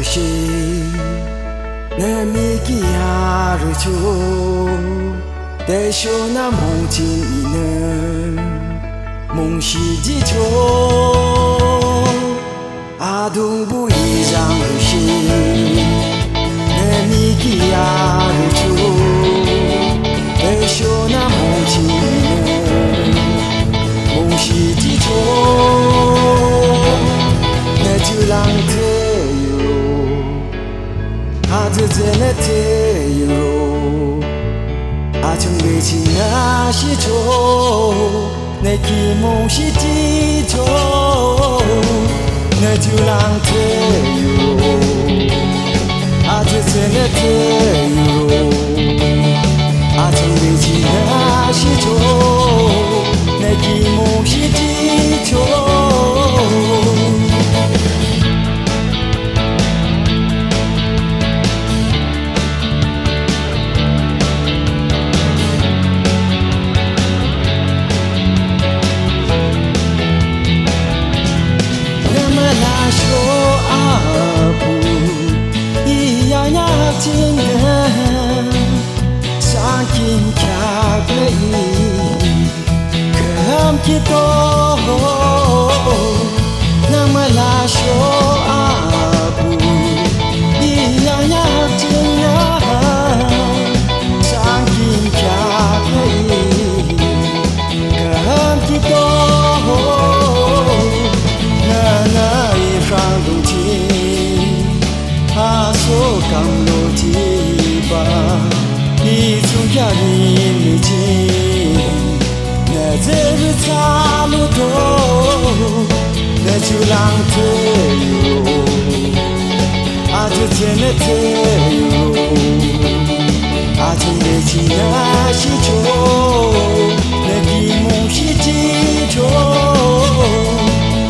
shi na mi ki ya ru chu de sho na mong jin ni ne mong shi ji cho a dung bu yi zang ru shi na mi ki ya ru chu de sho na mong jin ni ne mong shi ji cho na ju lang te 아즈제네 테요 아청베지 나시죠 내 기몽시 지죠 내 주랑 테요 아즈제네 테요 아청베지 나시죠 내 기몽시 지죠 kita nama la sho abu ianya jina sangkin kya kai kam kita na na ifang du ji aso kam lo ji ba ni chung kya ni ji 제를 참으도 내 주랑테요 아주 제네테요 아주 내 지나시죠 내 기몽시지죠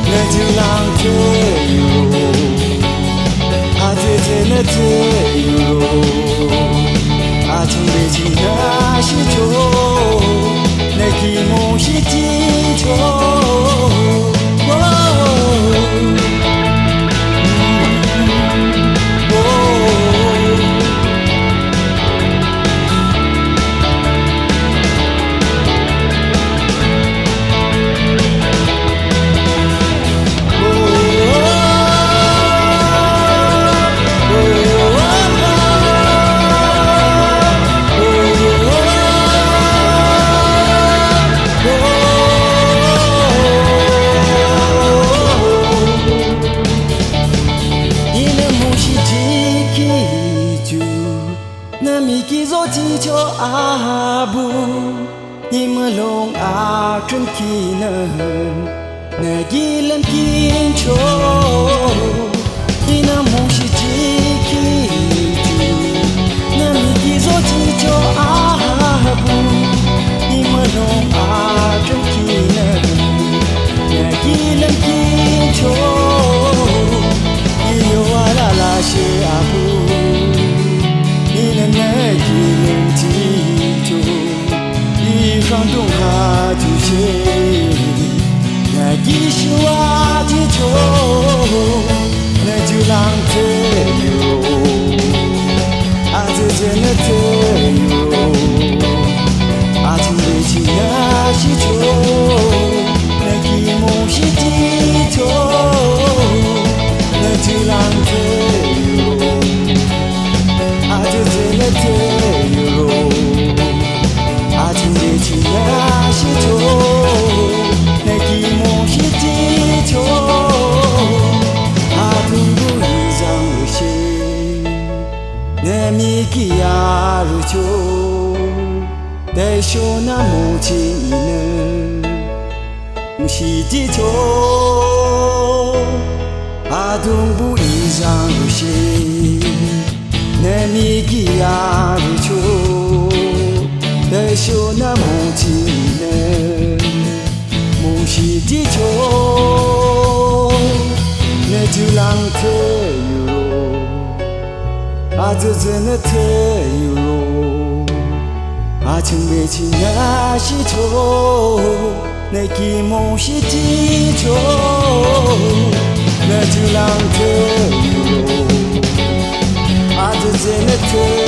내 주랑테요 아주 제네테요 아주 내 지나시죠 내 기모시 지죠 지죠 아부 이물롱 아큰 기는 내 길은 긴초 이나 무시 지키주 나 미기조 지죠 아부 이물롱 아큰 기는 내 길은 긴초 이요와라라시 아부 이는 내 길은 지죠 이 강동 하주시 내 기시와 지죠 내 주랑테요 아주 제네테요 아주 내 지나시죠 내 기모시 지죠 내 주랑테요 아주 제네테요 아주 내 지나시죠 내 기모시 지죠 아둥부 이장우시 내 미기야 루죠 내 쇼나 모지는 무시지죠 아둥부 이장우시 내 미기야 루죠 내 쇼나 모지는 무시지죠 내 주랑테요 아주 제네테요 아주 내 지나시죠 내 기모시지죠 내 주랑테요 infinite